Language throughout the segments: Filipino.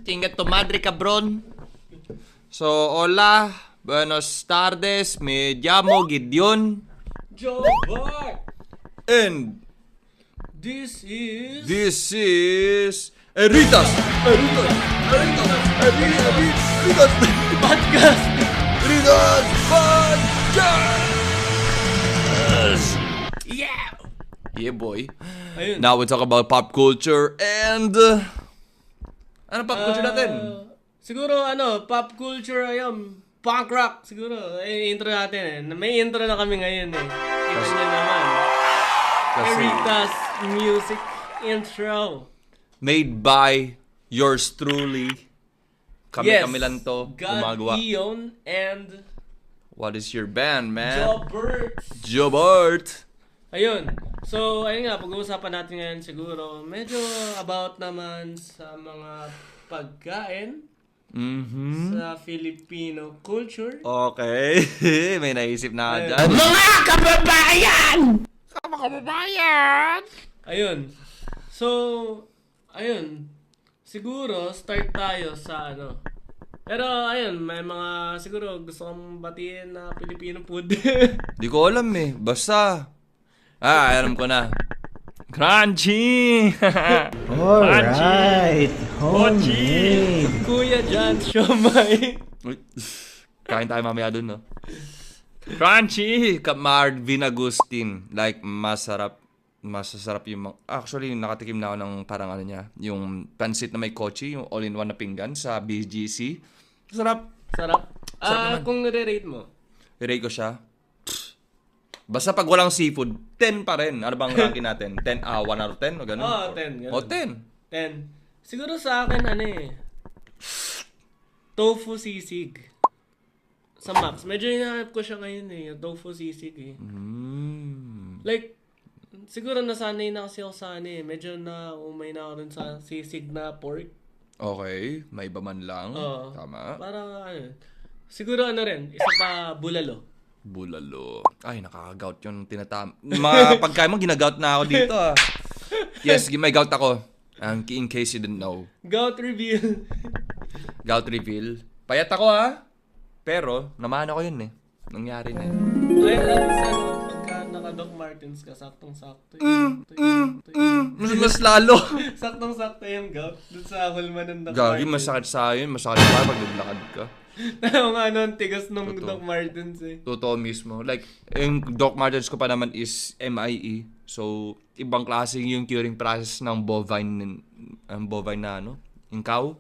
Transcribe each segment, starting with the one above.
Chinga tu madre, cabron. So, hola. Buenos tardes. Me llamo Gideon. Jobart! And This is... this is... Eritas! Eritas! Eritas! Eritas! Podcast! Eritas! Podcast! Yeah! Yeah, boy. Ayun. Now we talk about pop culture and... ano pop culture natin? Siguro pop culture ayun. Punk rock siguro. Intro natin eh. May intro na kami ngayon eh. Kita niyo naman. Kasi Eritas Music Intro. made by yours truly. Kami lang to gumagawa. God Ion and What is your band, man? Jobert. Jobart! Ayun. So, ayun nga, pag-uusapan natin ngayon siguro, medyo about naman sa mga pagkain sa Filipino culture. Okay. May naisip na Ayun. dyan. Mga kababayan! Mga kababayan! Ayun. So, ayun. Siguro, start tayo sa Pero, ayun, may mga, siguro, gusto kong batiin na Filipino food. Di ko alam eh. Basta. Alam ko na. Crunchy! Alright, homemade. Kuya John Siomay. Uy, kain tayo mamaya dun, no? Crunchy! Marvin Agustin. Like, masarap yung actually, nakatikim na ako ng parang niya. Yung pansit na may kochi, yung all-in-one na pinggan sa BGC. Sarap. Sarap. Sarap naman. Kung nire-rate mo? I-rate ko siya. Basta pag walang seafood, 10 pa rin. Ano bang ranking natin? 10, 1 out of 10? O ganun? Oo, 10. O, 10. 10. Siguro sa akin, tofu sisig. Sa Max. Medyo hinahanap ko siya ngayon eh. Yung tofu sisig eh. Like, siguro nasanay na kasi ako sa medyo na umay na ako dun sa sisig na pork. Okay. May iba man lang. Oo. Tama. Parang siguro rin, isa pa bulalo. Bulalo. Ay, nakaka-gout yung mga pagkain mo, ginagout na ako dito Yes, may gout ako. In case you didn't know. Gout reveal. Gout reveal. Payat ako pero, naman ako yun Nangyari na yun. Ay, pagka naka-Doc Martens ka, saktong-sakto Mas lalo. Saktong-sakto yung gout dun sa hulman ng Doc Gagi, Martens. masakit sa yun. Masakit pa pag naglakad ka. Tayo nga ang tigas ng Totoo. Doc Martens eh. Totoo mismo. Like, yung Doc Martens ko pa naman is MIE. So, ibang klase yung curing process ng bovine na yung cow.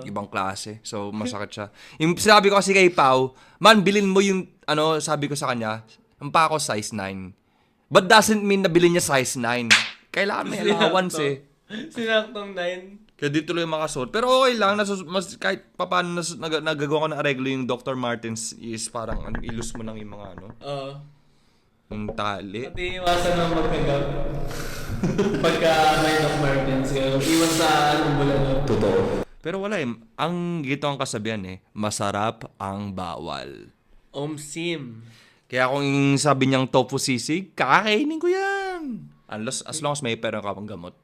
Ibang klase. So, masakit siya. Yung sinabi ko kasi kay Pao, man, bilhin mo yung, sabi ko sa kanya, ang pa ako size 9. But doesn't mean na bilhin niya size 9. Kailangan may allowance Sinaktong 9. Kaya dito lang yung makasuot. Pero okay lang, kahit paano nagagawa ko na areglo yung Dr. Martens is parang ilus mo lang yung mga yung tali. Pati iwasan ng magka-gout. Pagka may Doc Martens kayo, iwan sa bulalo. Totoo. Pero wala ang gito ang kasabihan masarap ang bawal. Omsim. Kaya kung sabi niyang tofu sisig, kakainin ko yan. As long as may pera ka pang gamot.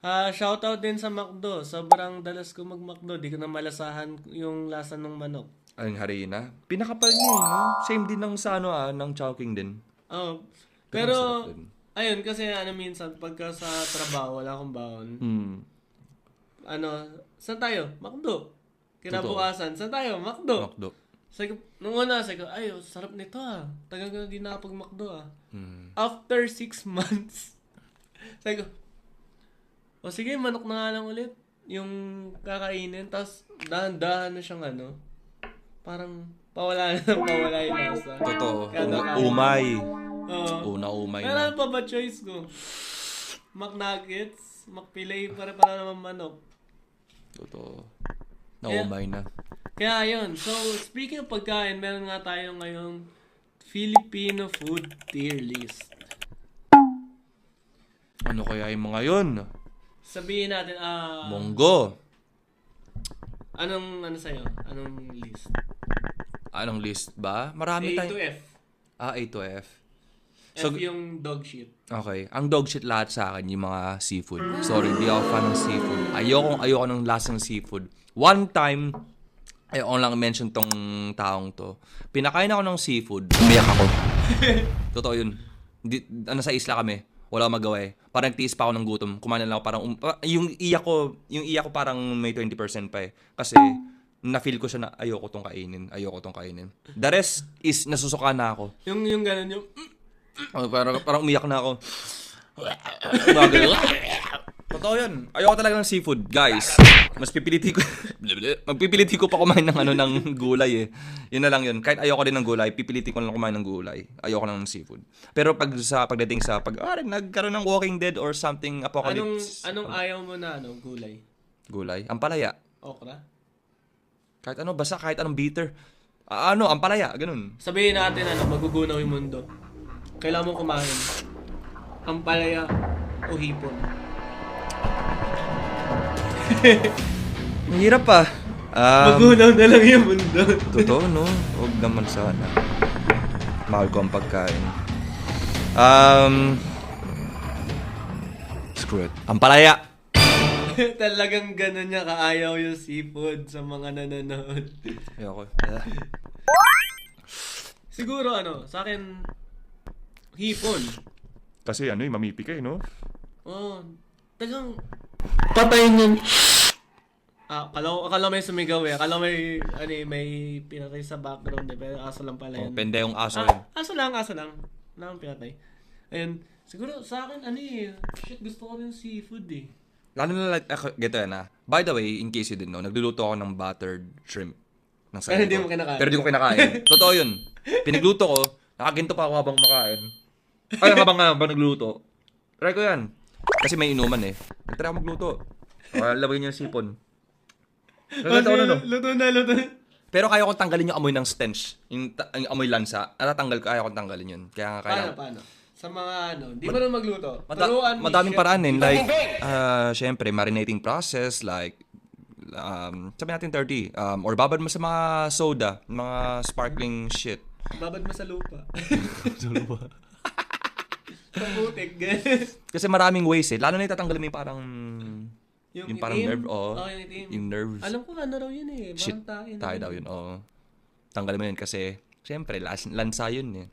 Shoutout din sa McDo. Sobrang dalas ko mag-McDo. Di ko na malasahan yung lasa ng manok. Ang harina. Pinakapal niya Same din ng sa ng Chowking din. Pero, masarap din. ayun, kasi minsan, pagka sa trabaho, wala akong baon. Saan tayo? McDo. Kinabukasan, saan tayo? McDo. Makdo. Nung una, sarap nito Tagal ko na di nakapag-McDo After 6 months, sabi ko, sige, manok na nga lang ulit. Yung kakainin, tapos dahan-dahan na siyang parang pawala yung lasa. Totoo. Kada kain. Umay. Oo. Umay Pero ano na. pa ba choice ko? McNuggets, McFillet, para naman manok. Totoo. Naumay na. Kaya yun. So, speaking of pagkain, meron nga tayo ngayong Filipino food tier list. Ano kaya yung mga yun? Sabihin natin, Monggo. anong sa'yo? Anong list? Anong list ba? Marami A tayo. to F. A to F. So, yung dog shit. Okay. Ang dog shit lahat sa akin, yung mga seafood. Sorry, di ako fan ng seafood. Ayoko ng lasa ng seafood. One time, ayoko lang mention tong taong to. Pinakain ako ng seafood, umiyak ako. Totoo yun. Sa isla kami. Wala akong magawa eh. Parang nagtiis pa ako ng gutom. Kumain lang ako parang, yung iyak ko parang may 20% pa eh. Kasi, na-feel ko siya na ayoko tong kainin. The rest is nasusuka na ako. Yung ganun yung... Parang umiyak na ako. Totoo yun. Ayoko talaga ng seafood, guys. Magpipilitin ko pa kumain ng gulay eh. Yun na lang yun. Kahit ayoko din ng gulay, pipilitin ko lang kumain ng gulay. Ayoko lang ng seafood. Pero pagdating sa nagkaroon ng Walking Dead or something apocalypse. Anong ayaw mo na gulay? Gulay? Ampalaya. Okra? Kahit basta kahit anong bitter. Ampalaya, ganun. Sabihin natin magugunaw yung mundo. Kailangan mong kumain. Ampalaya o hipon. Mahirap pa. Magunaw na lang yung mundo. Totoo, no? Huwag naman sana. Mahal ko ang pagkain. Screw it. Ampalaya! Talagang ganun niya kaayaw yung seafood sa mga nanonood. Ayoko. Siguro sa akin, hipon. Kasi mamipikay, no? Oh, tagang patayin yun. Akala may sumigaw eh. Akala may pinatay sa background eh. Pero aso lang pala yun. Pendehong aso yun. Aso lang. Wala akong pinatay. Ayun. Siguro sa akin, shit, gusto ko rin seafood eh. Lalo na geto yan By the way, in case you didn't know, nagluluto ako ng buttered shrimp. Pero hindi mo kinakain. Pero hindi ko kinakain. Totoo yun. Pinagluto ko, nakaginto pa ako habang makain. Habang nagluluto. Try ko yan. Kasi may inuman eh. Nagtry ako magluto. Labay niyo yung sipon. Luto na. Pero kaya kong tanggalin yung amoy ng stench. Yung amoy lansa. Kaya kong tanggalin yun. Kaya Paano? Sa mga di mo na magluto. Madaming paraan eh. Like, syempre, marinating process. Like, sabi natin 30. Or babad mo sa mga soda. Mga sparkling shit. Babad mo sa lupa. Sa butik. Kasi maraming ways eh. Lalo na itatanggalin mo yung parang... Yung parang nerve. Yung nerves. Alam ko raw yun eh. Shit. Tayo daw yun. Tanggalin mo yun kasi... Syempre, lansa yun eh.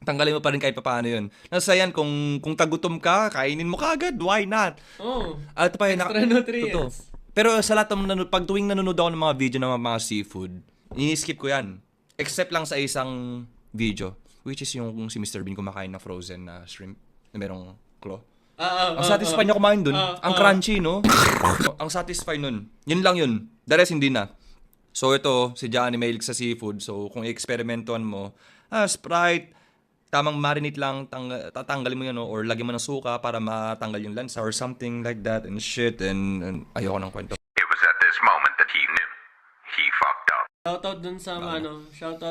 Tanggalin mo pa rin kahit paano yun. Nasa yan, kung tagutom ka, kainin mo kagad. Why not? At pa yun, extra nutrients. Pero sa lahat ng pag tuwing nanonood ako ng mga video ng mga seafood, ini-skip ko yan. Except lang sa isang video, which is yung si Mr. Bean kumakain na frozen na shrimp na merong claw. Ang satisfy niya kumain dun. Ang crunchy, no? Ang satisfy nun. Yun lang yun. The rest, hindi na. So ito, si Johnny mahilig sa seafood. So kung i-experimentuan mo, Sprite, tamang marinate lang, tatanggalin mo yun, no? Or lagyan mo ng suka para matanggal yung lansa or something like that and shit. And ayoko ng kwento. It was at this moment that he knew. He fucked up. Shoutout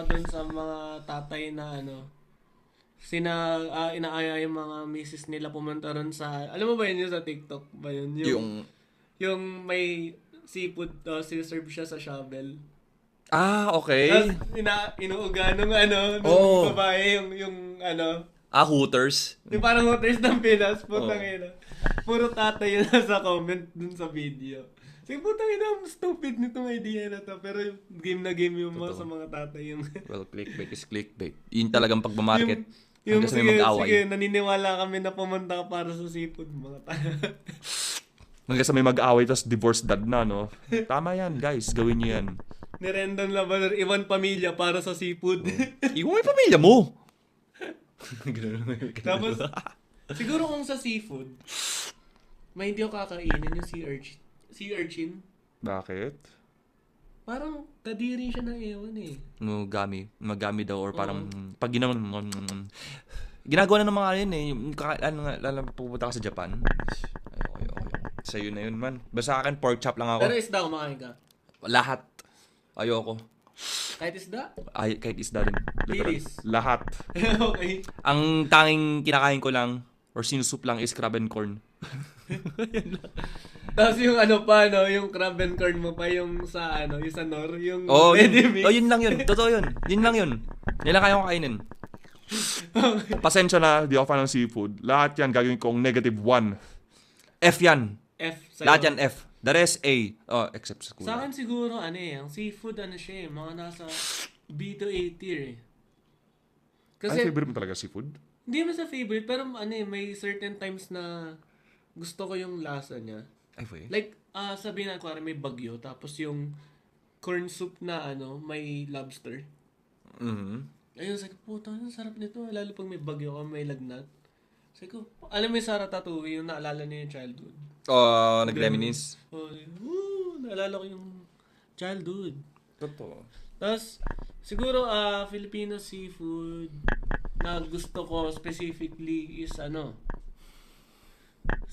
dun sa mga tatay na inaaya yung mga misis nila pumunta ron sa, alam mo ba yun sa TikTok ba yun? Yung may seafood, serve siya sa shovel. Okay. Tapos inuuga nung babae yung Hooters. Yung parang Hooters ng Pinas, putang ina. Puro tatay yun sa comment dun sa video. Sige, putang ina, stupid nitong idea na to. Pero game na game yung mga sa mga tatay yung... Well, clickbait is clickbait. Yun talagang pagmamarket. Yung sige, naniniwala kami na pumunta ka para sa seafood, mga tatay. Hanggang sa may mag-away, tapos divorced dad na, no? Tama yan, guys. Gawin nyo yan. Ni Rendon Labaner, iwan pamilya para sa seafood. Iwan yung pamilya mo! Tapos, siguro kung sa seafood, may hindi ako kakainin yung sea urchin. Bakit? Parang kadiri siya ng ewan eh. No, magami daw or parang pag ginagawa na ng mga yun eh. Pupunta ka sa Japan. Ayoko. Sa'yo na yun man. Basta akin pork chop lang ako. Pero isda kumakain ka? Lahat. Ayoko. Kahit isda? Kahit isda din. Lilis? Lahat. Okay. Ang tanging kinakain ko lang or sinusup lang is crab and corn. Tapos yung yung crab and corn mo pa yung sa yung sa Nor, yung yun lang yun. Totoo yun. Yun lang yun. Kaya ko kainin. Pasensya na, di ako fan ng seafood. Lahat yan gagawin kong -1. F yan. F sa'yo. Lahat yan F. The rest A. Oh, except sa Sa kulay. akin siguro, ang seafood, siya mga nasa B to A tier eh. Kasi, Ay, favorite mo talaga seafood? hindi mo sa favorite, pero may certain times na gusto ko yung lasa niya. Ay, wait. Like, sabihin na, kuwari may bagyo, tapos yung corn soup na may lobster. Ayun, sabi ko, puta, ang sarap nito. Lalo pag may bagyo ka, may lagnat. Sabi ko, alam mo yung Sarah Tattooey, yung naalala niya yung childhood. Oh, nag-reminisce. Naalala ko yung childhood. Totoo. Tapos, siguro, Filipino seafood na gusto ko specifically is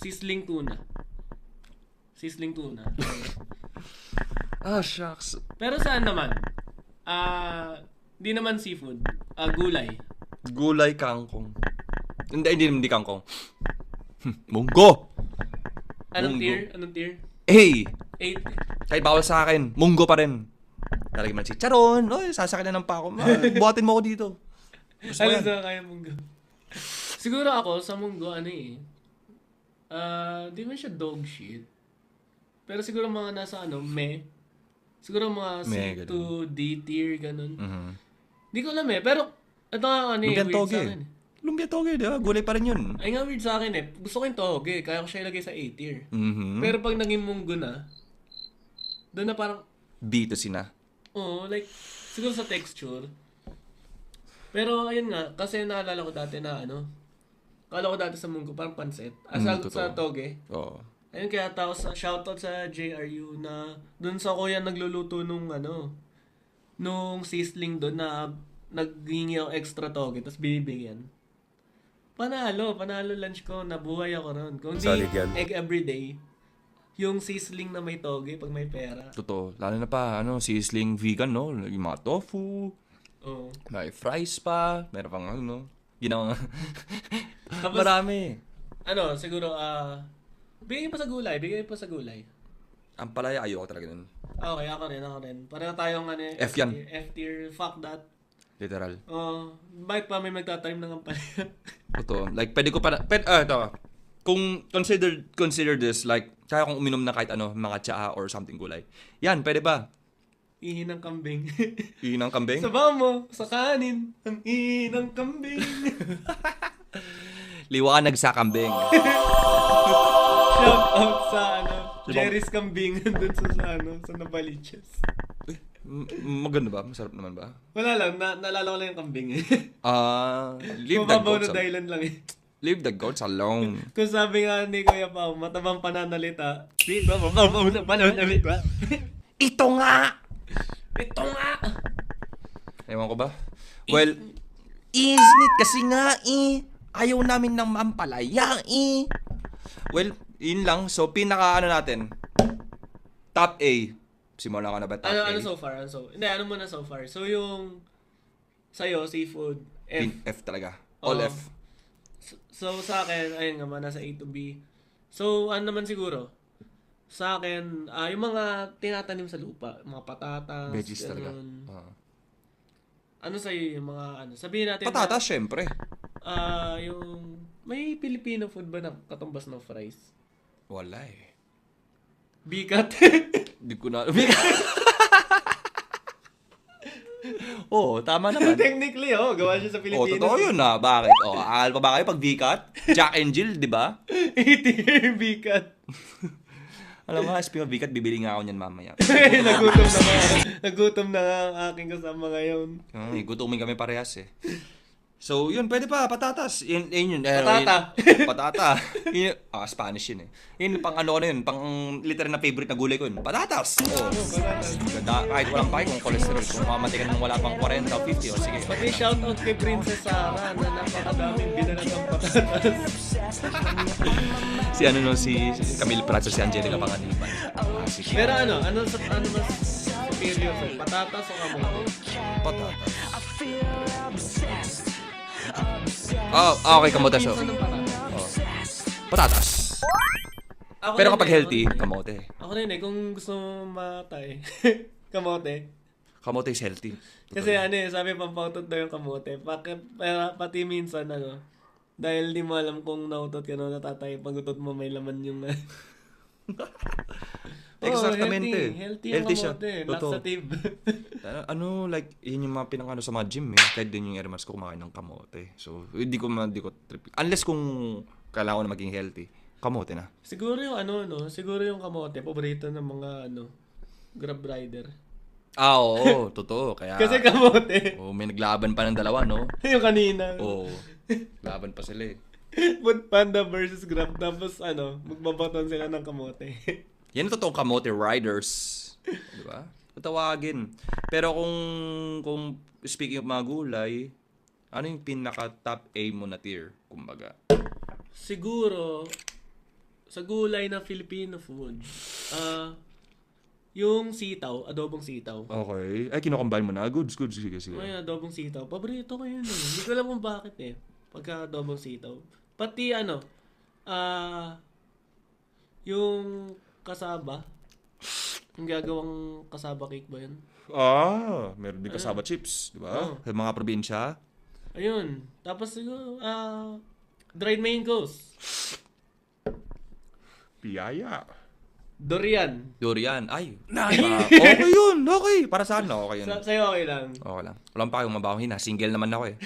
sizzling tuna. Sizzling tuna. Ah, shucks. Pero saan naman? Di naman seafood. Gulay. Gulay kangkong. Hindi kangkong. Munggo! Anong Munggo. tier? Anong tier? A! 8. Kahit bawal sa akin, munggo pa rin. Talagyan mo ng chicharon. Oy, sasakit na ng pako. Buhatin mo ako dito. Gusto ko Alam yan. sa kaya munggo. Siguro ako, sa munggo, di man siya dog shit. Pero siguro mga nasa siguro mga C Meh, to D tier, ganun. Mhm. Di ko alam pero ito nga Lumpiang weird toge. sa akin. Lumpia toge, di ba? Gulay pa rin yun. Ay nga weird sa akin Gusto ko yung toge, kaya ko siya ilagay sa A tier. Mhm. Pero pag naging munggo na, doon na parang, B to C na. like, siguro sa texture. Pero ayun nga, kasi naalala ko dati na akala ko dati sa munggo, parang pansit. Asal totoo. sa toge. Oo. Ayun, kaya tao shoutout sa JRU na doon sa kuya nagluluto nung sizzling doon na naghingi ako extra toge tapos binibigyan. Panalo lunch ko, nabuhay ako ron. Kung di Solid yan. egg everyday, yung sizzling na may toge pag may pera. Totoo. Lalo na pa, sizzling vegan, no? Yung mga tofu, Oo. may fries pa, meron pang ginawa. Tapos, Marami. Siguro, bigay pa sa gulay. Ang palaya, ayoko talaga nun. Okay, ako rin. Pareho tayong F yan. F tier, fuck that. Literal. Bakit pa may magta-time ng ampalaya? Totoo. Like, pwede ko pa ito. Kung consider this, like, kaya kong uminom na kahit mga tsaa or something gulay. Yan, pwede ba? Ihi ng kambing. Ihi ng kambing? Sabaw mo, sa kanin, ang ihi ng kambing. Liwanag sa kambing. Shout out sa Jerry's kambing dun sa Navaliches. Maganda ba? Masarap naman ba? Wala lang, naalala ko lang yung kambing Leave the Mababaw goats na dahilan lang Leave the goats alone. Kung sabi nga ni Kuya Pao, matabang pananalita. Mababaw na pananalita. Ito nga! Ito nga! Ewan ko ba? Well, isn't kasi nga ayaw namin ng mampalaya Well, yun lang. So, pinaka natin. Top A. Simula ka na ba top A? Ano so far? Hindi, muna so far? So, yung sa'yo, seafood, F. F talaga. All Oo. F. So, sa akin, ayun nga, nasa A to B. So, naman siguro? Sa akin, yung mga tinatanim sa lupa, mga patatas, Veggies talaga. ganun. Ano sa'yo yung mga, sabihin natin Patatas, syempre. yung, may Filipino food ba na katumbas ng fries? Wala eh. Bikat. Hindi ko na... Oo, tama naman. Technically, gawa siya sa Pilipinas. Totoo yun Bakit? Aal pa ba kayo pag bikat? Jack and Jill, di ba? Eating bikat. Alam mo, speaking of bikat, bibili nga ako niyan mamaya. Nagutom na nga ang aking kasama ngayon. Gutumin kami parehas eh. So, yun, pwede pa, patatas. Yun. Patata. Patata. Yun, Spanish yun eh. Yun, pang ano yun, pang literal na favorite na gulay ko yun. Patatas! Ganda, kahit walang pake kung cholesterol. Kung mamatikan ng wala pang 40 o 50, sige. Pati shoutout kay Princess Sarah na napakadaming binalat ng patatas. si Camille Prats, si Angelica Panganiban. Pero ano mas superior sa'yo? Patatas o kamote? Patatas. Okay, kamote so. Anong patatas? Patatas. Ako Pero rin kapag eh, healthy, ako rin. kamote. Ako rin kung gusto mo matay. Kamote. Kamote is healthy. Kasi sabi pampautot daw yung kamote. Pati minsan dahil di mo alam kung nautot ka na natatay, pag utot mo may laman yung... Exactamente. Healthy yung kamote. Laxative. Like, yun yung mga pinakano sa mga gym eh. Kahit din yung Airmas ko kumakain ng kamote. So, hindi ko trip. Unless kung kailangan ko na maging healthy, kamote na. Siguro yung siguro yung kamote, paborito ng mga Grab rider. Oo, totoo. Kaya, Kasi kamote. may naglaban pa ng dalawa, no? Yung kanina. Oo. Laban pa sila eh. Food Panda versus Grab. Tapos magbabaton sila ng kamote. Yan ang totoong kamote riders. Di ba? Patawagin. Pero kung speaking of mga gulay, ano yung pinaka-top A mo na tier? Kumbaga. Siguro, sa gulay na Filipino food, yung sitaw, adobong sitaw. Okay. Ay, kinocombine mo na. Goods. Sige. Ay, adobong sitaw. Paborito ko yun eh. Hindi ko alam kung bakit eh. Pagka adobong sitaw. Pati yung kasaba. Yung gagawang kasaba cake ba yun? Meron din kasaba chips. Di ba? Oh. Sa mga probinsya. Ayun. Tapos siguro, dried mangoes. Piyaya. Durian. Ay. Okay yun. Okay. Para saan? Okay yun. Sa'yo okay lang. Okay lang. Walang pa akong mabahong hina. Single naman ako eh.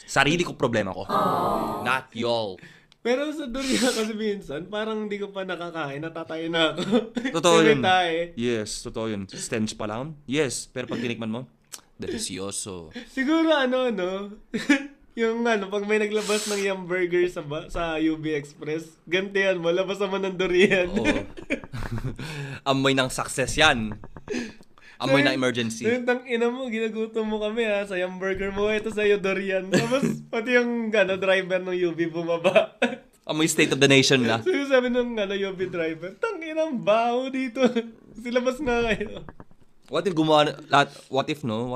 Sarili ko problema ko. Not y'all. Pero sa durian kasi minsan, parang hindi ko pa nakakain. Natatay na ako. Totoo yun. Tayo. Yes, totoo yun. Stench pa lang? Yes. Pero pag tinikman mo, delicioso. Siguro yung pag may naglabas ng yum burger sa UB Express, gantihan mo, labas naman ng durian. Oo. Amoy ng success yan. Amoy ng emergency. Tang ina mo, ginagutom mo kami sa yum burger mo, ito sa'yo durian. Tapos pati yung driver ng UB bumaba. Amoy state of the nation na. So yung sabi ng UB driver, tang ina ang baho dito. Silabas nga kayo. What if no?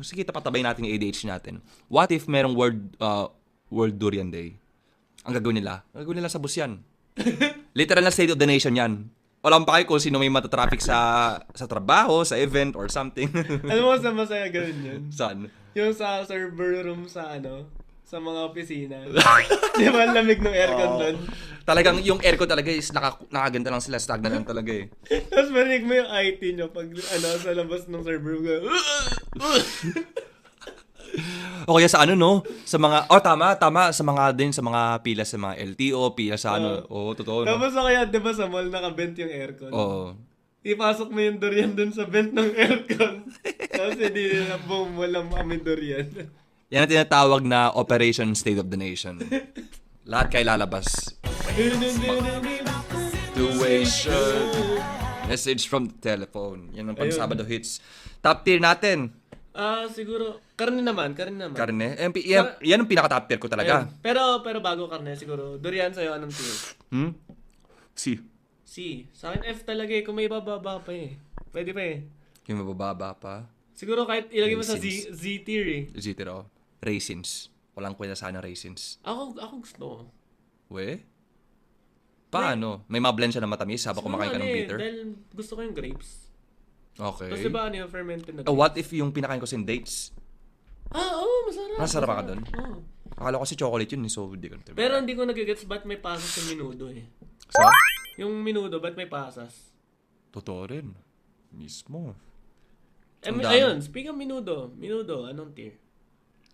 Sige, tapatabay natin yung ADH natin. What if merong World Durian Day? Ang gagawin nila sa bus yan. Literal na state of the nation yan. Walang pa kayo kung sino may matatraffic sa trabaho, sa event, or something. Alam mo sa masaya gawin yun? Saan? Yung sa server room sa sa mga opisina. Di ba lamig ng aircon doon? Talagang yung aircon talaga is nakaganda lang sila, stagnant lang talaga eh. Tapos marinig mo yung IT nyo pag sa labas ng server room. O kaya sa sa mga, tama, sa mga pila sa mga LTO, pila sa totoo. No? Tapos kaya, di ba sa mall naka-vent yung aircon? Oo. Ipasok mo yung durian dun sa vent ng aircon. Tapos hindi nila boom, walang amin durian. Yan ang tinatawag na Operation State of the Nation. Lahat kayo lalabas. Tuition. Message from the telephone. Yan ang pang-Sabado hits. Top tier natin. Siguro, karne naman. Karne? Yan ang pinaka-top tier ko talaga. Pero bago karne, siguro, durian sa'yo, anong tier? C. Sa akin, F talaga eh, kung may bababa pa eh. Pwede pa eh. Yung mabababa pa. Siguro kahit ilagay mo sa Raisins. Z tier eh. Zitero. Raisins. Walang kwenta sana raisins. Ako gusto. We? Paano? May mga blend siya na matamis habang kumakain ka ng bitter? Dahil gusto ko yung grapes. Okay. Tapos diba yung fermented na grapes? What if yung pinakain ko sin dates? Masarap. Masarap ka dun? Oo. Akala ko kasi chocolate yun, so hindi ko natin. Pero hindi ko nagigets ba't may pasas yung minudo eh. Sa? Yung minudo, ba't may pasas? Totoo rin. Mismo. Ayun, speak of minudo, anong tier?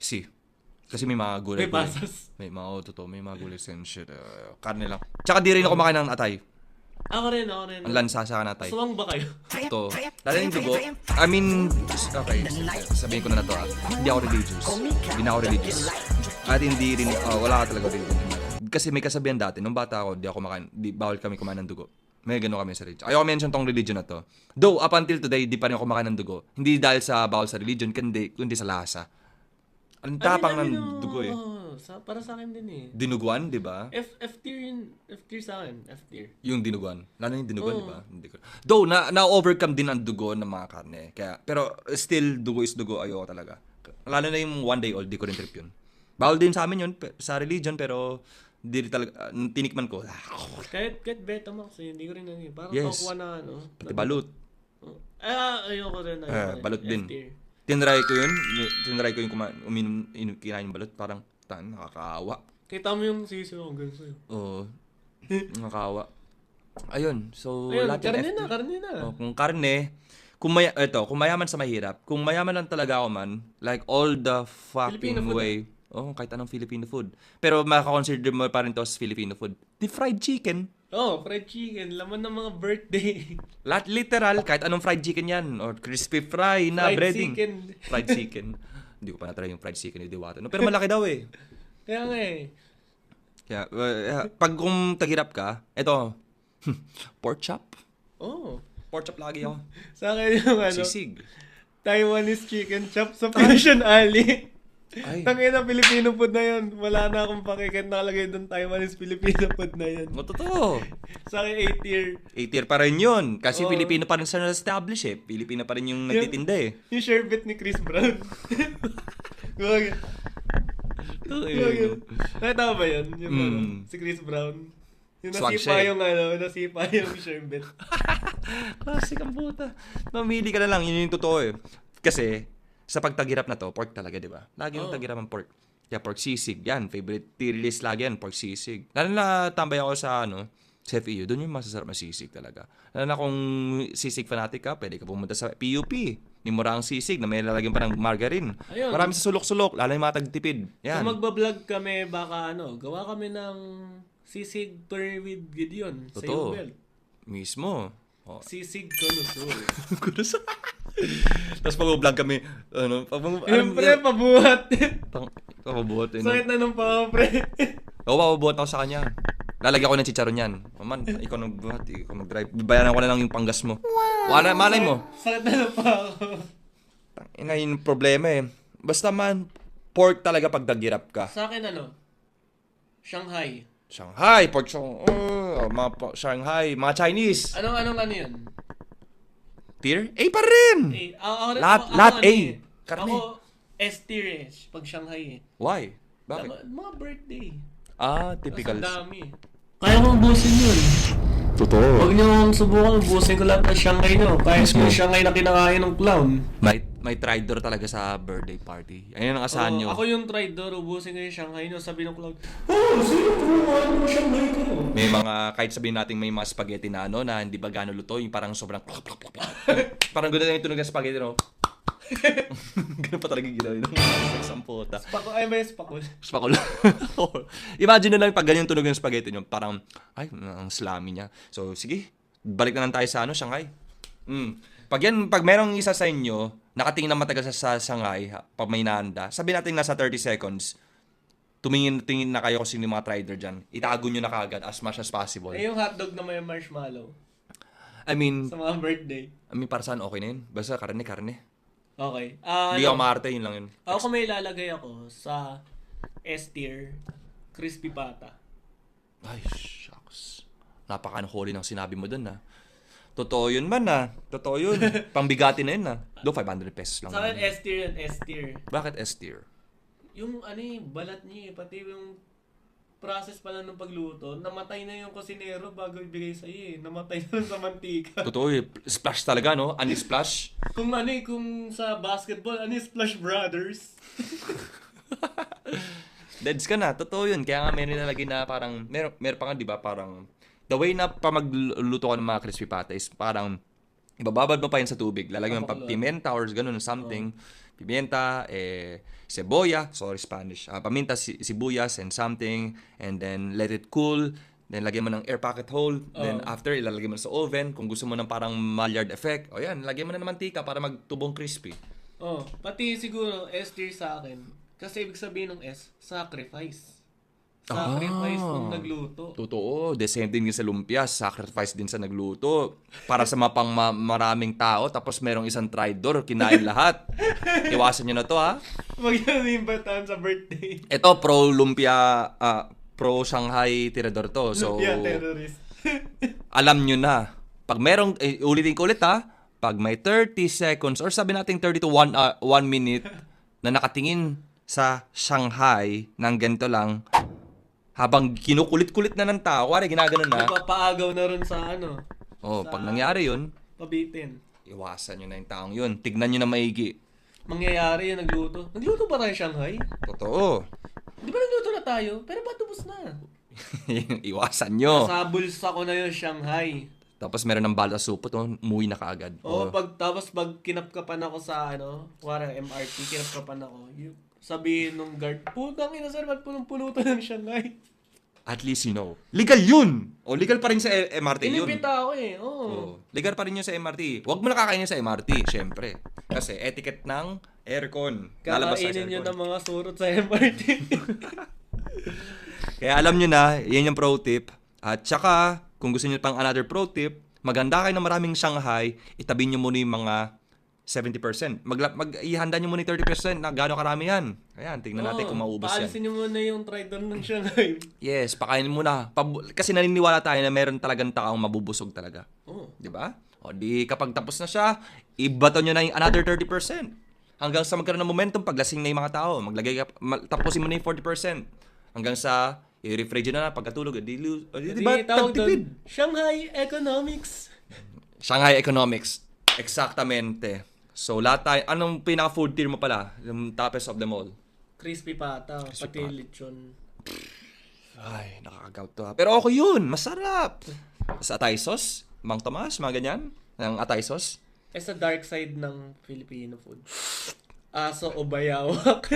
Si. Kasi may mga gulay. May pasas. May mga gulay and shit. Karne lang. Tsaka di rin ako kumakain ng atay. Ako rin. Ang lansa sa atay. Suwang ba kayo? Ito. Lalo yung dugo. I mean, okay. Sabihin ko na to. Hindi ako religious. Hindi na ako religious. At hindi rin, wala ka talaga religion. Kasi may kasabihan dati, nung bata ako, bawal kami kumain ng dugo. May gano'n kami sa religion. Ayoko mention tong religion na to. Though, up until today, di pa rin ako kumakain ng dugo. Hindi dahil sa bawal sa religion, kundi sa lasa. Ang tapang ng dugo eh. Para sa akin din eh. Dinuguan, di ba? F tier sa akin. F tier. Yung dinuguan. Lalo yung dinuguan, di ba? Hindi ko. Though, na-overcome din ang dugo ng mga karne. Pero still, dugo is dugo. Ayoko talaga. Lalo na yung one day old, di ko rin trip yun. Bawal din sa amin yun, sa religion, pero hindi talaga, tinikman ko. Kahit Betamax eh, hindi ko rin parang yes. tokuan na Pati balut. Ayoko rin. Balot din. F-tier. Tinry ko yung kinain yung balot. Parang, nakakaawa. Kita mo yung sisi hanggang sa'yo. Oo. Nakakaawa. Ayun. So, Ayun, lahat yung karne na. Oh, kung karne, kung mayaman sa mahirap, kung mayaman lang talaga ako man, like all the fucking Filipino food, way, kahit anong Filipino food. Pero makakonsider mo pa rin to as Filipino food. The fried chicken. Fried chicken. Laman ng mga birthday. Lahat literal, kahit anong fried chicken yan. Or crispy fry na Fried breading. chicken. Fried chicken. Hindi ko pa na-try yung fried chicken ni Diwata. No? Pero malaki daw eh. Kaya nga eh. Kaya, pag kung taghirap ka, eto, pork chop. Pork chop lagi ako. Sa akin yung Sisig. Taiwanese chicken chop sa Passion Alley. Ay. Tangina, Filipino food na yun. Wala na akong pakikat nakalagay doon Taiwanese Filipino food na yun. Totoo. Sa akin, 8-tier. 8-tier pa rin yun. Kasi Filipino pa rin sa na-establish eh. Filipino pa rin yung nagtitinda eh. Yung sherbet ni Chris Brown. Gawag. Nakita ba yun? Yung si Chris Brown. Yung nasipa yung sherbet. Classic ang puta. Mamili ka na lang. Yun yung totoo eh. Kasi, sa pagtagirap na to, pork talaga, di ba? Lagi yung tagirap ang pork. Kaya pork sisig, yan. Favorite tier list lagi yan, pork sisig. Lalo na tambay ako sa, sa FEU. Doon yung masasarap na sisig talaga. Lalo na kung sisig fanatic ka, pwede ka pumunta sa PUP. Ni Murang sisig na may lalagyan pa ng margarine. Ayun. Marami sa sulok-sulok, lalo yung mga tagtipid. Yan. Kung magbablog kami, baka gawa kami ng sisig tour with Gideon sa Totoo. Ubel. Mismo. Sisig connoisseur. Tapos pag-vlog kami, Siyempre, pabuhat. pabuhat. Sakit na nung pre. Pabuhat ako sa kanya. Lalagyan ko ng chicharon yan. Man, ikaw nagbuhat, ikaw mag-drive. Bayaran ko na lang yung panggas mo. Malay mo. Sakit na nung ako. Ina yung problema eh. Basta man, pork talaga pag daghirap ka. Sa akin Shanghai. Shanghai, pork Shanghai, mga Chinese. Anong yun? Tier? A pa rin! Lahat A. Karne. Ako, S-tier pag Shanghai Why? Bakit? Mga birthday. Typical. Ang dami. Kaya kong ubusin yun. Totoo. Huwag niyo akong subukan, ubusin ko lahat ng Shanghai nyo. Kaya yung Shanghai na kinakain ng clown. May tridor talaga sa birthday party. Ayun ang asahan nyo. Ako yung tridor, ubusin ko yung Shanghai nyo. Sabi ng clown, sino kumuha ng Shanghai ko? May mga, kahit sabihin natin may mga spaghetti na na hindi ba gano'n luto, yung parang sobrang parang gano'n yung tunog ng spaghetti, no? Ganun pa talaga ginawa yun. Sampota. May spakul. Spakul. Imagine na lang pag ganyan tunog ng spaghetti nyo, parang, ang slami niya. So, sige, balik na lang tayo sa Shanghai. Pag merong isa sa inyo, nakatingin na matagal sa Shanghai, pag may nahanda, sabi natin nasa 30 seconds, tumingin na kayo kung sino yung mga trader dyan. Itago nyo na kagad as much as possible. Yung hotdog na may marshmallow. Sa mga birthday. Para saan okay na yun? Basta karne. Okay. Hindi ako maarte, yun lang yun. Ako may ilalagay ako sa S-tier, crispy pata. Ay, shucks. Napaka-unholy ng sinabi mo dun, ha. Totoo yun man, ha. Totoo yun. Pangbigati na yun, ha. Do 500 pesos lang. Sa akin, S-tier. Bakit S-tier? Yung balat niya pati yung process pala ng pagluto, namatay na yung kusinero bago ibigay sa'yo Namatay na sa mantika. Totoo splash talaga, no? Splash. Kung sa basketball, Splash Brothers. Deads ka na. Totoo yun. Kaya nga meron nalagay na parang, meron pa nga, di ba, parang, the way na pa magluto ka ng mga crispy pata is parang, ibababad mo pa yun sa tubig. Lalagyan mo pa pimenta or gano'n something. Pimienta, cebolla, Spanish. Paminta, sibuyas and something. And then, let it cool. Then, lagyan mo ng air pocket hole. Then, after, ilalagay mo sa oven. Kung gusto mo ng parang Maillard effect, lagyan mo na ng mantika para magtubong crispy. Pati siguro, S-tier sa akin. Kasi ibig sabihin ng S, sacrifice. Sacrifice nung nagluto. Totoo. The same din sa lumpia. Sacrifice din sa nagluto. Para sa maraming tao. Tapos merong isang tridor. Kinain lahat. Iwasan nyo na to, ha? Mag-imbatan sa birthday. Ito, pro Shanghai tirador to. So, lumpia terrorist. alam nyo na. Pag merong, ulitin ko ulit, ha? Pag may 30 seconds, or sabi natin 30 to 1 minute, na nakatingin sa Shanghai ng ganito lang, habang kinukulit-kulit na ng tao, ginaganon na. Papaagaw na rin sa pag nangyari yun, pabitin. iwasan nyo na yung taong yun. Tignan nyo na maigi. Mangyayari yung nagluto. Nagluto ba tayo Shanghai? Totoo. Di ba nagluto na tayo? Pero ba't ubos na? Iwasan nyo. Sa bulsa ko na yung Shanghai. Tapos meron ng bala supot, umuwi na kaagad. Tapos pag kinapkapan ako sa wala MRT, kinapkapan ako. Sabihin nung guard, putang ina sir, ba't punong-puno to ng Shanghai? At least you know. Legal yun! O, legal pa rin sa MRT yun. Inibita ako eh, oo. Legal pa rin yun sa MRT. Huwag mo na kakainin sa MRT, syempre. Kasi etiquette ng aircon. Kakainin nyo ng mga surot sa MRT. Kaya alam nyo na, yan yung pro tip. At saka, kung gusto nyo pang another pro tip, maganda kayo ng maraming Shanghai, itabi nyo muna yung mga 70%. Ihanda nyo muna yung 30% na gano'ng karami yan. Ayan, tingnan natin kung maubos yan. Paalisin nyo muna yung trident ng Shanghai. Yes, pakainin muna. Kasi naniniwala tayo na meron talagang takaong mabubusog talaga. Di ba? O di kapag tapos na siya, ibato nyo na yung another 30%. Hanggang sa magkaroon ng momentum, paglasing na yung mga tao. Tapusin mo na yung 40%. Hanggang sa i-refrigerator na pagkatulog. Di ba? Tagtipid. Shanghai Economics. Shanghai Economics. Exactamente. So, lahat tayo, anong pinaka-food tier mo pala? Yung toughest of them all? Crispy pata, pati lechon. Ay, nakakagout to ha. Pero okay yun, masarap. Sa atay sauce, Mang Tomas, mga ganyan. Ng atay sauce. Sa dark side ng Filipino food. Aso o bayawak.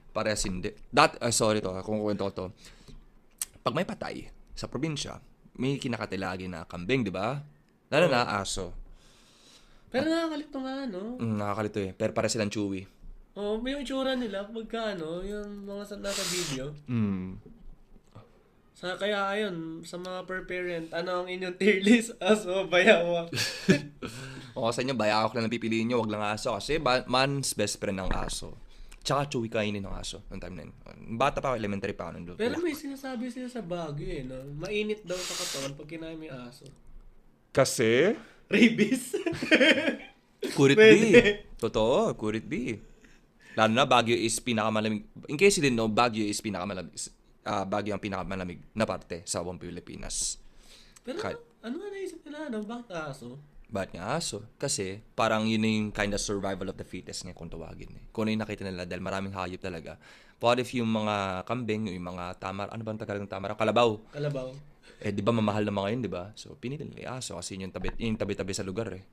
Parehas hindi. Sorry to, kung kuwento ko to. Pag may patay, sa probinsya, may kinakatilagi na kambing, di ba? Lalo na aso. Pero nakakalito nga, no? Nakakalito eh. Pero para silang chewy. May yung itsura nila pagka yung mga nasa video. Kaya ayun, sa mga per parent, ano ang inyong tier list? Aso, bayawak. Sa inyo, bayawak lang napipiliin nyo, wag lang aso. Kasi man's best friend ng aso. Tsaka chewy kainin ng aso. Noong time na yun. Bata pa ako, elementary pa ako. Pero may sinasabi sila sa Baguio no? Mainit daw sa katawan pag kinain mo yung aso. Kasi? Rabies. Could it be? Totoo, could it be? Lalo na Baguio is pinakamalamig. In case you didn't know, Baguio is pinakamalamig. Baguio ang pinakamalamig na parte sa buong Pilipinas. Pero ano nga naisip nila? Bakit aso? Bakit nga aso? Kasi parang yun yung kind of survival of the fittest nga kung tawagin. Kung ano yung nakita nila dahil maraming hayop talaga. What if yung mga kambing, yung mga tamar, ano ba ang Tagalog ng tamar? Kalabaw. Di ba mamahal na mga yun, di ba? So, pinili nila yung aso kasi yung tabi-tabi sa lugar eh.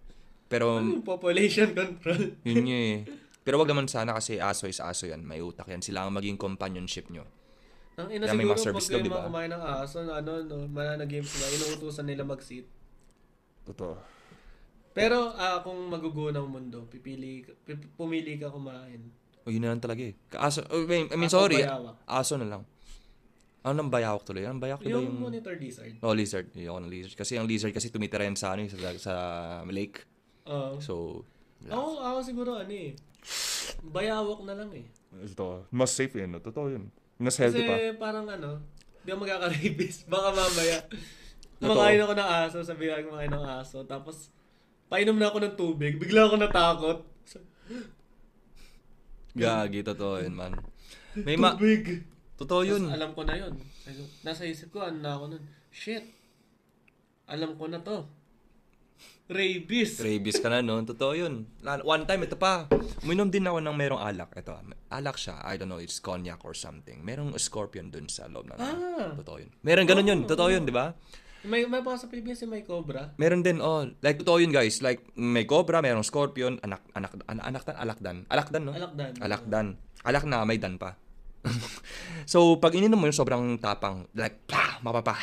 Pero, ano yung population control? Yun eh. Pero wag naman sana kasi aso is aso yan. May utak yan. Sila ang maging companionship nyo. Ang ina siguro pag kayo mga kumain ng aso, mananag-game sila, inuutusan nila mag-sit. Totoo. Pero kung maguguho ng mundo, pumili ka kumain. Yun na lang talaga eh. Aso, Bayawak. Aso na lang. Ano ng bayawak tuloy? Anong bayawak tuloy? Yung monitor lizard. Lizard. Yung lizard. Kasi ang lizard kasi tumitira yan sa sa lake. So, ako siguro bayawak na lang eh. Ito, mas safe yun. Totoo yun. Mas healthy pa. Kasi parang di ako magkaka-rabies. Baka mamaya. Kumakain ako ng aso, sabi ko kumakain ng aso. Tapos, painom na ako ng tubig. Bigla ako natakot. Gagi, totoo yun, man. Tubig. Totoo yun. Tapos, alam ko na yun. Nasa isip ko, na ako nun. Shit. Alam ko na to. Rabies ka na, no? Totoo yun. One time, ito pa. Uminom din ako ng merong alak. Ito, alak siya. I don't know, it's cognac or something. Merong scorpion dun sa loob ng Totoo yun. Meron ganun yun. Totoo yun, di ba? May pa sa Pilipinas may cobra. Meron din, like, totoo yun, guys. Like, may cobra, merong scorpion, alakdan, no? Alakdan. Alak na, may dan pa. So, pag ininom mo yun, sobrang tapang. Like, mapapa.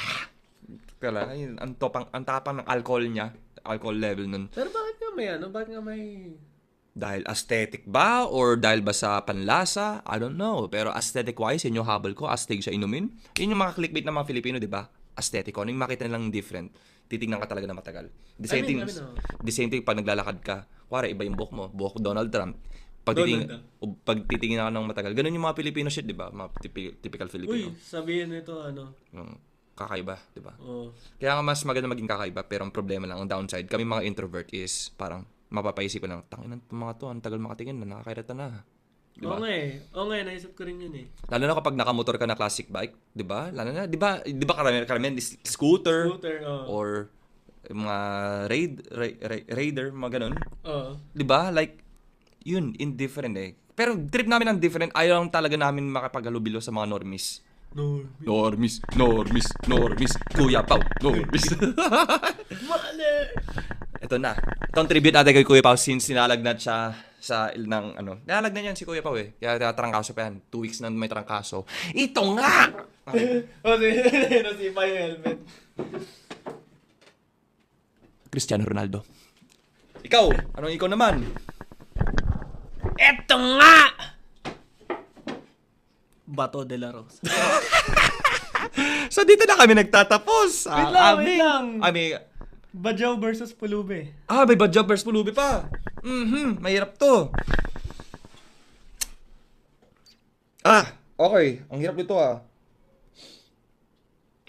Kala, ang tapang ng alcohol niya. Alcohol level nun. Pero bakit nga may... Dahil aesthetic ba? Or dahil ba sa panlasa? I don't know. Pero aesthetic-wise, yun yung habol ko. Astig siya inumin. Yun yung mga clickbait ng mga Filipino, di ba? Aesthetic. Kung ano yung makita nilang different, titignan ka talaga na matagal. The same thing pag naglalakad ka. Kuwari, iba yung buhok mo. Buhok Donald Trump. Pag titingin ka ng matagal. Ganun yung mga Filipino shit, di ba? Mga typical Filipino. Uy, sabihin nito, kakaiba, di ba? Oo. Kaya nga mas maganda maging kakaiba, pero ang problema lang, ang downside, kami mga introvert is parang mapapaisip ko lang, tangin ng mga to, ang tagal makatingin na, nakakairata na. Di ba? Oo nga, naisip ko rin yun eh. Lalo na kapag nakamotor ka na classic bike, di ba? Lalo na, di ba karamihan is scooter, Scooter, or mga raider, mga ganun. Oo. Diba? Like, yun, indifferent eh. Pero trip namin ang different. Ayaw lang talaga namin makapaghalubilo sa mga normies. Normies. Kuya Pao, normies. Mali! Ito na. Itong tribute natin kay Kuya Pao since nilalagnat siya sa ng ano. Nilalagnat yan si Kuya Pao eh. Kaya trangkaso pa yan. 2 weeks na may trangkaso. Ito nga! O, nasipa yung helmet. Cristiano Ronaldo. Ikaw! Anong ikaw naman? Eto nga! Bato de la Rosa. So dito na kami nagtatapos. Wait lang. Bajau versus Pulube. May Bajau versus Pulubi pa. Mahirap to. Okay. Ang hirap nito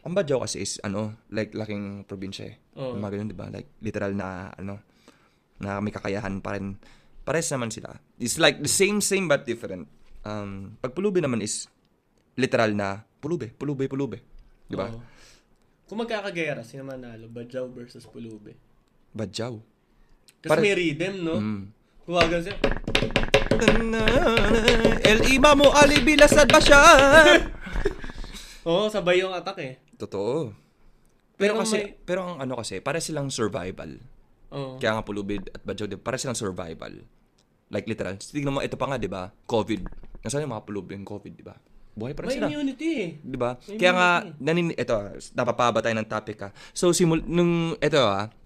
Ang Bajau kasi is, like, laking probinsya eh. Oo. Mga ganun, diba? Like, literal na, na may kakayahan pa rin. Pares naman sila. It's like the same but different. Pag Pulubi naman is, literal na, Pulubi. Diba? Oo. Kung magkakagera, sino manalo? Bajau versus Pulube. Bajau. Kasi may rhythm, no? Kuwagan siya. El Imamo Ali Bilasad Bashar. Oo, sabay yung attack eh. Totoo. Pero Pero ang kasi, para silang survival. Oo. Kaya nga Pulubi at Bajau, para silang survival. Like literal. Tignan mo, ito pa nga, di ba? COVID. Nasaan yung mga Pulubi yung COVID, di ba? Buhay pa rin May sila. immunity eh. Di ba? Kaya nga, ito, napapaba tayo ng topic So,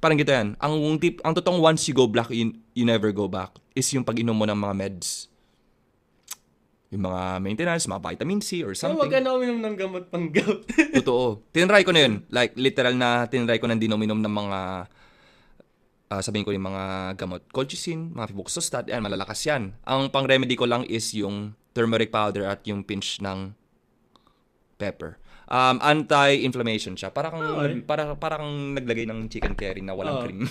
parang gito yan. Ang totoong once you go black, you never go back, is yung pag-inom mo ng mga meds. Yung mga maintenance, mga vitamin C or Kaya something. wag ka na uminom ng gamot pang gout. Totoo. Tinry ko na yun. Like, literal na tinry ko na din uminom ng mga, sabihin ko yung mga gamot. Colchicine, mga Febuxostat, yan, malalakas yan. Ang pang-remedy ko lang is yung turmeric powder at yung pinch ng pepper. Anti-inflammation siya. Para kang naglagay ng chicken curry na walang cream.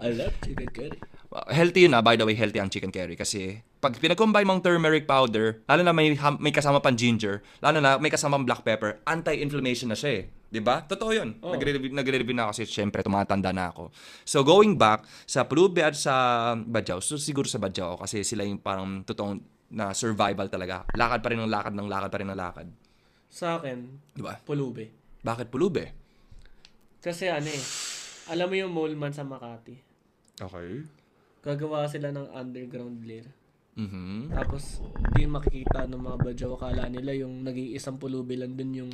I love chicken curry. Healthy yun by the way, healthy ang chicken curry. Kasi pag pinag-combine mong turmeric powder, lalo na may kasama pang ginger, lalo na may kasama pang black pepper, anti-inflammation na siya eh. Diba? Totoo yun. Nagre-review na ako kasi syempre tumatanda na ako. So going back sa Pulubi at sa Bajau, so siguro sa Bajau kasi sila yung parang totoong na survival talaga. Lakad pa rin ng lakad. Sa akin, Diba? Pulube. Bakit Pulubi? Kasi alam mo yung Mallman sa Makati. Okay. Gagawa sila ng underground lair. Mhm. Tapos, di makikita ng mga Bajau. Akala nila yung nag-iisang Pulubi lang dun yung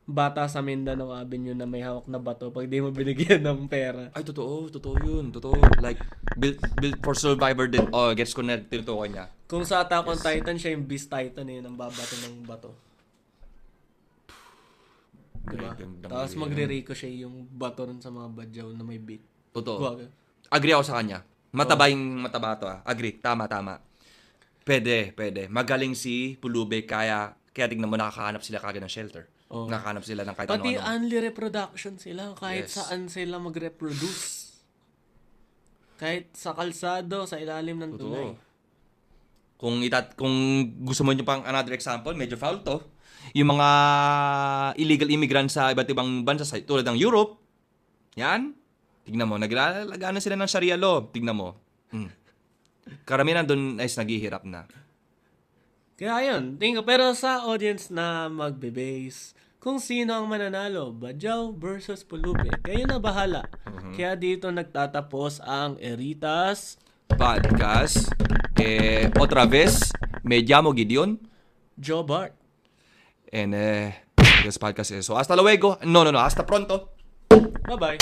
bata sa Mindanao Avenue na may hawak na bato pag di mo binigyan ng pera. Ay, totoo yun. Like, built for survivor din. Gets ko na tinutukoy niya. Kung sa Attack on Titan, siya yung Beast Titan ang babato ng bato. Diba? Tapos magre-ricochet yung bato rin sa mga Bajau na may beat. Totoo. Agree ako sa kanya. Mataba yung mataba to Agree. Tama. Pwede. Magaling si Pulubi kaya tignan mo nakakahanap sila kagad ng shelter. Nakahanap sila ng kahit Pati ano-ano. only reproduction sila. Kahit Yes. saan sila mag-reproduce. Kahit sa kalsado, sa ilalim ng tulay. Kung gusto mo nyo pang another example, medyo foul to. Yung mga illegal immigrants sa iba't ibang bansa tulad ng Europe, yan, tignan mo, naglalagana sila ng Sharia law. Tignan mo. Karamihan doon ay naghihirap na. Kaya yun, pero sa audience na magbe-base, kung sino ang mananalo, Bajau versus Pulubi, kayo na bahala. Kaya dito nagtatapos ang Eritas Podcast. Otra vez, me llamo Gideon. Joe Bart. And this podcast is so hasta luego. No, hasta pronto. Bye-bye.